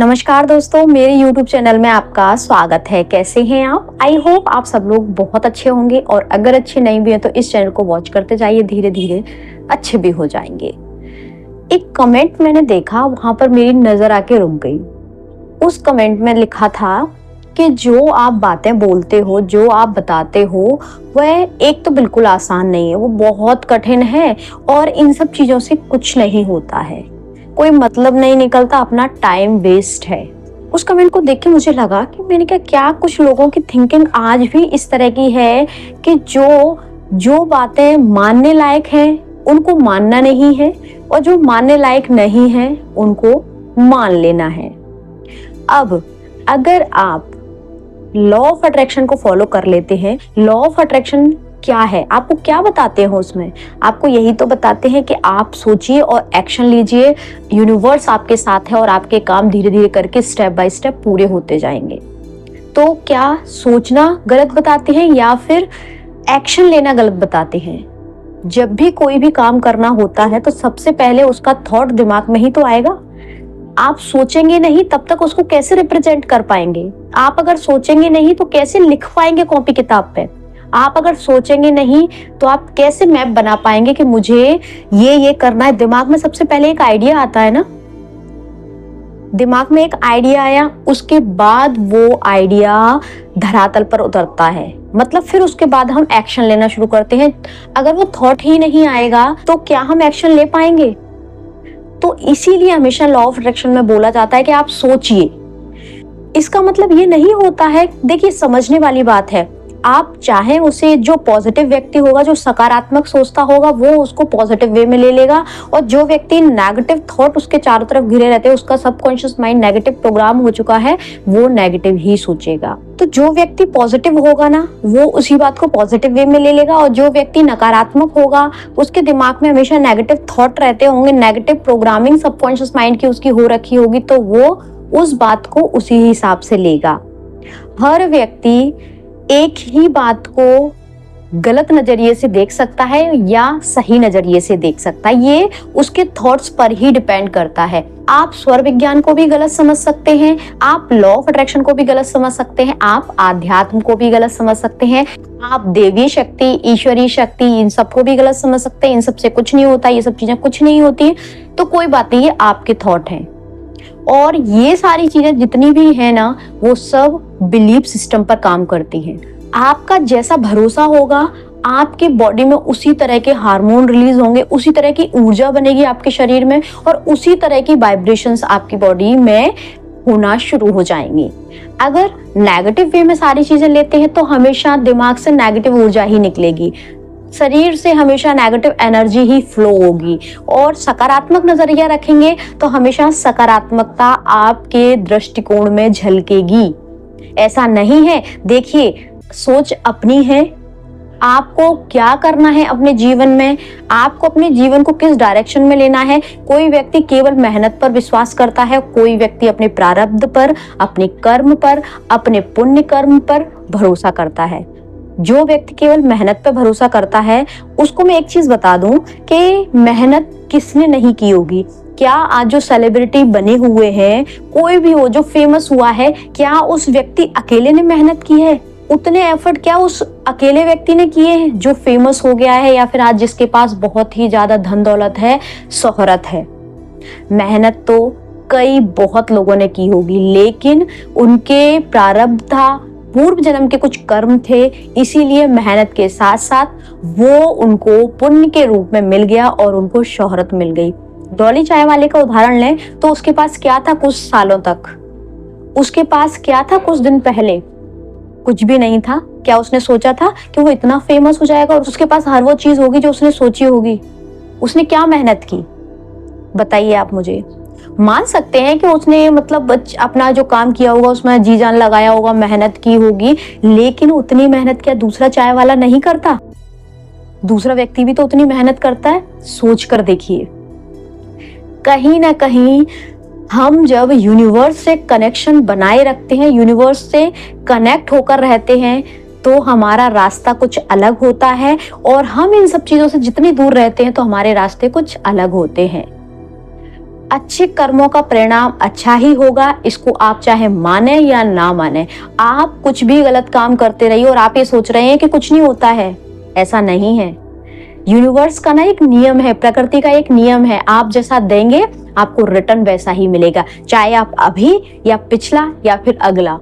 नमस्कार दोस्तों, मेरे YouTube चैनल में आपका स्वागत है। कैसे हैं आप? आई होप आप सब लोग बहुत अच्छे होंगे और अगर अच्छे नहीं भी हैं तो इस चैनल को वॉच करते जाइए, धीरे धीरे अच्छे भी हो जाएंगे। एक कमेंट मैंने देखा, वहां पर मेरी नजर आके रुक गई। उस कमेंट में लिखा था कि जो आप बातें बोलते हो, जो आप बताते हो, वह एक तो बिल्कुल आसान नहीं है, वो बहुत कठिन है और इन सब चीजों से कुछ नहीं होता है, कोई मतलब नहीं निकलता, अपना टाइम वेस्ट है। उस कमेंट को देख के मुझे लगा कि मैंने कहा क्या कुछ लोगों की थिंकिंग आज भी इस तरह की है कि जो बातें मानने लायक हैं उनको मानना नहीं है और जो मानने लायक नहीं है उनको मान लेना है। अब अगर आप लॉ ऑफ अट्रैक्शन को फॉलो कर लेते हैं, लॉ ऑफ अट्रैक्शन क्या है, आपको क्या बताते हैं उसमें? आपको यही तो बताते हैं कि आप सोचिए और एक्शन लीजिए, यूनिवर्स आपके साथ है और आपके काम धीरे धीरे करके स्टेप बाय स्टेप पूरे होते जाएंगे। तो क्या सोचना गलत बताते हैं या फिर एक्शन लेना गलत बताते हैं? जब भी कोई भी काम करना होता है तो सबसे पहले उसका थॉट दिमाग में ही तो आएगा। आप सोचेंगे नहीं तब तक उसको कैसे रिप्रेजेंट कर पाएंगे? आप अगर सोचेंगे नहीं तो कैसे लिख पाएंगे कॉपी किताब पे? आप अगर सोचेंगे नहीं तो आप कैसे मैप बना पाएंगे कि मुझे ये करना है? दिमाग में सबसे पहले एक आइडिया आता है ना, दिमाग में एक आइडिया आया, उसके बाद वो आइडिया धरातल पर उतरता है, मतलब फिर उसके बाद हम एक्शन लेना शुरू करते हैं। अगर वो थॉट ही नहीं आएगा तो क्या हम एक्शन ले पाएंगे? तो इसीलिए हमेशा लॉ ऑफ अट्रैक्शन में बोला जाता है कि आप सोचिए। इसका मतलब ये नहीं होता है, देखिए समझने वाली बात है, आप चाहे उसे, जो पॉजिटिव व्यक्ति होगा, जो सकारात्मक सोचता होगा, वो उसको पॉजिटिव वे में ले लेगा और जो व्यक्ति नेगेटिव थॉट उसके चारों तरफ घिरे रहते हैं, उसका सबकॉन्शियस माइंड नेगेटिव प्रोग्राम हो चुका है, वो नेगेटिव ही सोचेगा। तो जो व्यक्ति पॉजिटिव होगा ना, वो उसी बात को पॉजिटिव वे में ले लेगा और जो व्यक्ति नकारात्मक होगा, उसके दिमाग में हमेशा नेगेटिव थॉट रहते होंगे, नेगेटिव प्रोग्रामिंग सबकॉन्शियस माइंड की उसकी हो रखी होगी, तो वो उस बात को उसी हिसाब से लेगा। हर व्यक्ति एक ही बात को गलत नजरिए से देख सकता है या सही नजरिए से देख सकता है, ये उसके थॉट्स पर ही डिपेंड करता है। आप स्वर विज्ञान को भी गलत समझ सकते हैं, आप लॉ ऑफ अट्रैक्शन को भी गलत समझ सकते हैं, आप आध्यात्म को भी गलत समझ सकते हैं, आप देवी शक्ति, ईश्वरीय शक्ति, इन सबको भी गलत समझ सकते हैं। इन सबसे कुछ नहीं होता, ये सब चीजें कुछ नहीं होती, तो कोई बात नहीं, ये आपके थॉट हैं। और ये सारी चीजें जितनी भी है ना, वो सब बिलीफ सिस्टम पर काम करती हैं। आपका जैसा भरोसा होगा, आपके बॉडी में उसी तरह के हार्मोन रिलीज होंगे, उसी तरह की ऊर्जा बनेगी आपके शरीर में और उसी तरह की वाइब्रेशंस आपकी बॉडी में होना शुरू हो जाएंगी। अगर नेगेटिव वे में सारी चीजें लेते हैं तो हमेशा दिमाग से नेगेटिव ऊर्जा ही निकलेगी, शरीर से हमेशा नेगेटिव एनर्जी ही फ्लो होगी। और सकारात्मक नजरिया रखेंगे तो हमेशा सकारात्मकता आपके दृष्टिकोण में झलकेगी। ऐसा नहीं है, देखिए सोच अपनी है, आपको क्या करना है अपने जीवन में, आपको अपने जीवन को किस डायरेक्शन में लेना है। कोई व्यक्ति केवल मेहनत पर विश्वास करता है, कोई व्यक्ति अपने प्रारब्ध पर, अपने कर्म पर, अपने पुण्य कर्म पर भरोसा करता है। जो व्यक्ति केवल मेहनत पर भरोसा करता है, उसको मैं एक चीज बता दूं कि मेहनत किसने नहीं की होगी। क्या आज जो सेलिब्रिटी बने हुए हैं, कोई भी हो जो फेमस हुआ है, क्या उस व्यक्ति अकेले ने मेहनत की है? उतने एफर्ट क्या उस अकेले व्यक्ति ने किए हैं जो फेमस हो गया है या फिर आज जिसके पास बहुत ही ज्यादा धन दौलत है, शोहरत है? मेहनत तो कई बहुत लोगों ने की होगी, लेकिन उनके प्रारब्ध था, पूर्व जन्म के कुछ कर्म थे, इसीलिए मेहनत के साथ साथ वो उनको पुण्य के रूप में मिल गया और उनको शोहरत मिल गई। डॉली चाय वाले का उदाहरण लें तो उसके पास क्या था कुछ सालों तक? उसके पास क्या था कुछ दिन पहले? कुछ भी नहीं था। क्या उसने सोचा था कि वो इतना फेमस हो जाएगा और उसके पास हर वो चीज होगी जो उसने सोची होगी? उसने क्या मेहनत की, बताइए आप मुझे। मान सकते हैं कि उसने मतलब अपना जो काम किया होगा उसमें जी जान लगाया होगा, मेहनत की होगी, लेकिन उतनी मेहनत क्या दूसरा चाय वाला नहीं करता? दूसरा व्यक्ति भी तो उतनी मेहनत करता है। सोच कर देखिए, कहीं ना कहीं हम जब यूनिवर्स से कनेक्शन बनाए रखते हैं, यूनिवर्स से कनेक्ट होकर रहते हैं, तो हमारा रास्ता कुछ अलग होता है और हम इन सब चीजों से जितनी दूर रहते हैं तो हमारे रास्ते कुछ अलग होते हैं। अच्छे कर्मों का परिणाम अच्छा ही होगा, इसको आप चाहे माने या ना माने। आप कुछ भी गलत काम करते रहिए और आप ये सोच रहे हैं कि कुछ नहीं होता है, ऐसा नहीं है। यूनिवर्स का ना एक नियम है, प्रकृति का एक नियम है, आप जैसा देंगे आपको रिटर्न वैसा ही मिलेगा, चाहे आप अभी या पिछला या फिर अगला।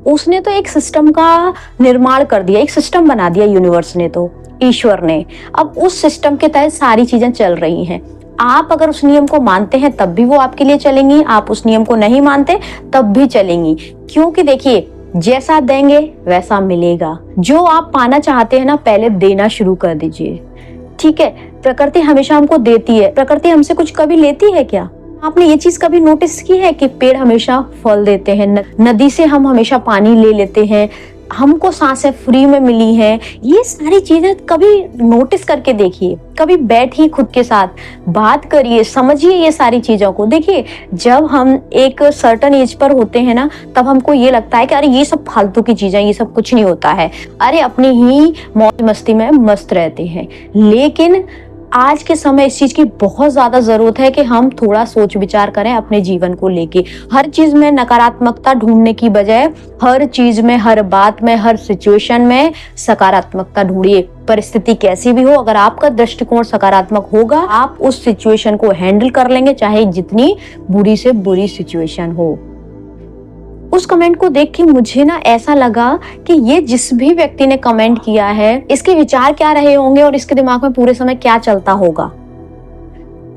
उसने तो एक सिस्टम का निर्माण कर दिया, एक सिस्टम बना दिया यूनिवर्स ने, तो ईश्वर ने। अब उस सिस्टम के तहत सारी चीजें चल रही हैं। आप अगर उस नियम को मानते हैं तब भी वो आपके लिए चलेंगी, आप उस नियम को नहीं मानते तब भी चलेंगी। क्योंकि देखिए, जैसा देंगे वैसा मिलेगा। जो आप पाना चाहते हैं ना, पहले देना शुरू कर दीजिए। ठीक है, प्रकृति हमेशा हमको देती है, प्रकृति हमसे कुछ कभी लेती है क्या? आपने ये चीज कभी नोटिस की है कि पेड़ हमेशा फल देते हैं, नदी से हम हमेशा पानी ले लेते हैं, हमको सांसें फ्री में मिली हैं। ये सारी चीजें कभी नोटिस करके देखिए, कभी बैठिए खुद के साथ, बात करिए, समझिए ये सारी चीजों को। देखिए, जब हम एक सर्टेन एज पर होते हैं ना, तब हमको ये लगता है कि अरे ये सब फालतू की चीजें, ये सब कुछ नहीं होता है, अरे अपनी ही मौज मस्ती में मस्त रहते हैं। लेकिन आज के समय इस चीज की बहुत ज्यादा जरूरत है कि हम थोड़ा सोच विचार करें अपने जीवन को लेके। हर चीज में नकारात्मकता ढूंढने की बजाय हर चीज में, हर बात में, हर सिचुएशन में सकारात्मकता ढूंढिए। परिस्थिति कैसी भी हो, अगर आपका दृष्टिकोण सकारात्मक होगा, आप उस सिचुएशन को हैंडल कर लेंगे, चाहे जितनी बुरी से बुरी सिचुएशन हो। उस कमेंट को देख के मुझे ना ऐसा लगा कि ये जिस भी व्यक्ति ने कमेंट किया है, इसके विचार क्या रहे होंगे और इसके दिमाग में पूरे समय क्या चलता होगा।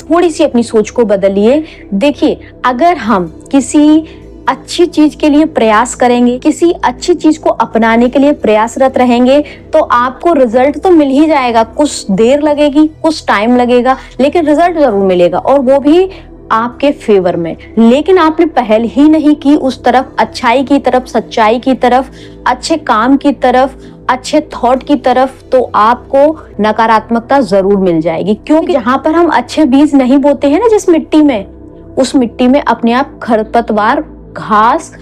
थोड़ी सी अपनी सोच को बदलिए। देखिए, अगर हम किसी अच्छी चीज के लिए प्रयास करेंगे, किसी अच्छी चीज को अपनाने के लिए प्रयासरत रहेंगे, तो आपको रिजल्ट तो मिल ही जाएगा। कुछ देर लगेगी, कुछ टाइम लगेगा, लेकिन रिजल्ट जरूर मिलेगा, और वो भी आपके फेवर में। लेकिन आपने पहल ही नहीं की उस तरफ, अच्छाई की तरफ, सच्चाई की तरफ, अच्छे काम की तरफ, अच्छे थॉट की तरफ, तो आपको नकारात्मकता जरूर मिल जाएगी। क्योंकि जहां पर हम अच्छे बीज नहीं बोते हैं ना, जिस मिट्टी में, उस मिट्टी में अपने आप खरपतवार, घास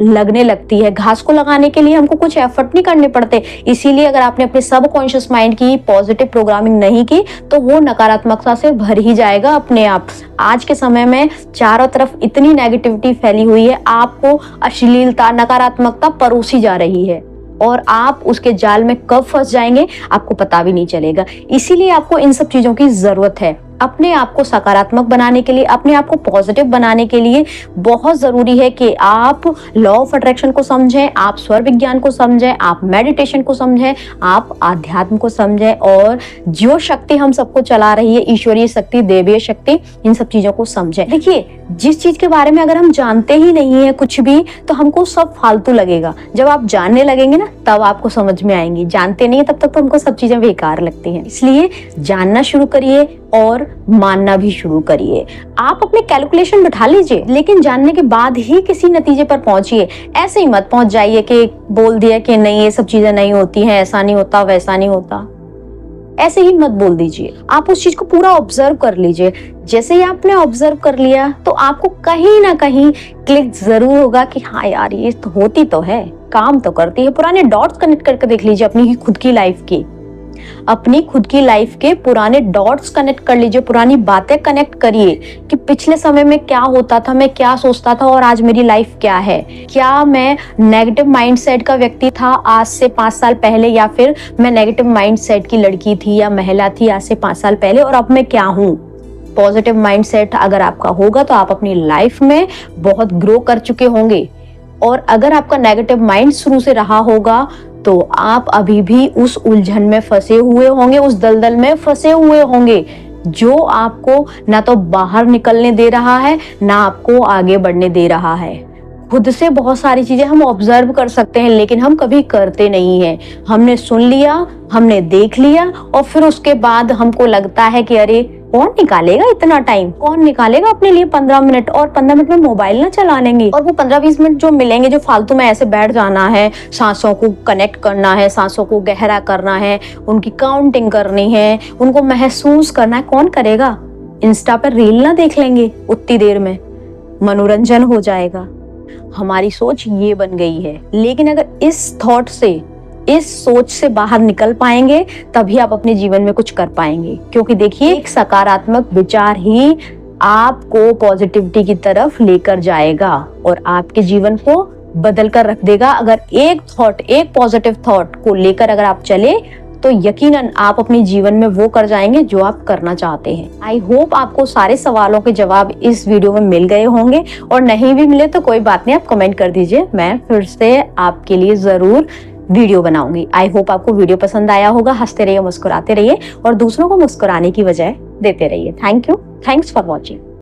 लगने लगती है। घास को लगाने के लिए हमको कुछ एफर्ट नहीं करने पड़ते। इसीलिए अगर आपने अपने सबकॉन्शियस माइंड की पॉजिटिव प्रोग्रामिंग नहीं की, तो वो नकारात्मकता से भर ही जाएगा अपने आप। आज के समय में चारों तरफ इतनी नेगेटिविटी फैली हुई है, आपको अश्लीलता, नकारात्मकता परोसी जा रही है, और आप उसके जाल में कब फंस जाएंगे आपको पता भी नहीं चलेगा। इसीलिए आपको इन सब चीजों की जरूरत है। अपने आप को सकारात्मक बनाने के लिए, अपने आप को पॉजिटिव बनाने के लिए बहुत जरूरी है कि आप लॉ ऑफ अट्रैक्शन को समझें, आप स्वर विज्ञान को समझें, आप मेडिटेशन को समझें, आप आध्यात्म को समझें, और जो शक्ति हम सबको चला रही है, ईश्वरीय शक्ति, देवीय शक्ति, इन सब चीजों को समझें। देखिए, जिस चीज के बारे में अगर हम जानते ही नहीं है कुछ भी, तो हमको सब फालतू लगेगा। जब आप जानने लगेंगे ना, तब आपको समझ में आएंगी। जानते नहीं है तब तक तो हमको सब चीजें बेकार लगती हैं। इसलिए जानना शुरू करिए और मानना भी शुरू करिए। आप अपने कैलकुलेशन बिठा लीजिए, लेकिन जानने के बाद ही किसी नतीजे पर पहुंचिए। ऐसे ही मत पहुंच जाइए कि बोल दिया कि नहीं ये सब चीजें नहीं होती हैं, ऐसा नहीं होता, वैसा नहीं होता। ऐसे ही मत बोल दीजिए। आप उस चीज को पूरा ऑब्जर्व कर लीजिए। जैसे ही आपने ऑब्जर्व कर लिया, तो आपको कहीं ना कहीं क्लिक जरूर होगा कि हाँ यार, ये तो होती तो है, काम तो करती है। पुराने डॉट्स कनेक्ट करके देख लीजिए, अपनी खुद की लाइफ की, अपनी खुद की लाइफ के पुराने डॉट्स कनेक्ट कर लीजिए, पुरानी बातें कनेक्ट करिए कि पिछले समय में क्या होता था, मैं क्या सोचता था और आज मेरी लाइफ क्या है। क्या मैं नेगेटिव माइंडसेट का व्यक्ति था आज से 5 साल पहले, या फिर मैं नेगेटिव माइंडसेट की लड़की थी या महिला थी आज से 5 साल पहले, और अब मैं क्या हूँ। पॉजिटिव माइंडसेट अगर आपका होगा तो आप अपनी लाइफ में बहुत ग्रो कर चुके होंगे, और अगर आपका नेगेटिव माइंड शुरू से रहा होगा तो आप अभी भी उस उलझन में फंसे हुए होंगे, उस दलदल में फंसे हुए होंगे, जो आपको ना तो बाहर निकलने दे रहा है, ना आपको आगे बढ़ने दे रहा है। खुद से बहुत सारी चीजें हम ऑब्जर्व कर सकते हैं, लेकिन हम कभी करते नहीं हैं। हमने सुन लिया, हमने देख लिया, और फिर उसके बाद हमको लगता है कि अरे कौन निकालेगा इतना टाइम, कौन निकालेगा अपने लिए 15 मिनट, और 15 मिनट में मोबाइल ना चला लेंगे। और वो 15-20 मिनट जो मिलेंगे, जो फालतू में ऐसे बैठ जाना है, सांसों को कनेक्ट करना है, सांसों को गहरा करना है, उनकी काउंटिंग करनी है, उनको महसूस करना है, कौन करेगा। इंस्टा पर रील ना देख लेंगे, उतनी देर में मनोरंजन हो जाएगा। हमारी सोच ये बन गई है। लेकिन अगर इस थॉट से, इस सोच से बाहर निकल पाएंगे, तभी आप अपने जीवन में कुछ कर पाएंगे। क्योंकि देखिए, एक सकारात्मक विचार ही आपको पॉजिटिविटी की तरफ लेकर जाएगा और आपके जीवन को बदल कर रख देगा। अगर एक थॉट, एक पॉजिटिव थॉट को लेकर अगर आप चले तो यकीनन आप अपने जीवन में वो कर जाएंगे जो आप करना चाहते हैं। आई होप आपको सारे सवालों के जवाब इस वीडियो में मिल गए होंगे, और नहीं भी मिले तो कोई बात नहीं, आप कमेंट कर दीजिए, मैं फिर से आपके लिए जरूर वीडियो बनाऊंगी। आई होप आपको वीडियो पसंद आया होगा। हंसते रहिए, मुस्कुराते रहिए और दूसरों को मुस्कुराने की वजह देते रहिए। Thank you, thanks for watching.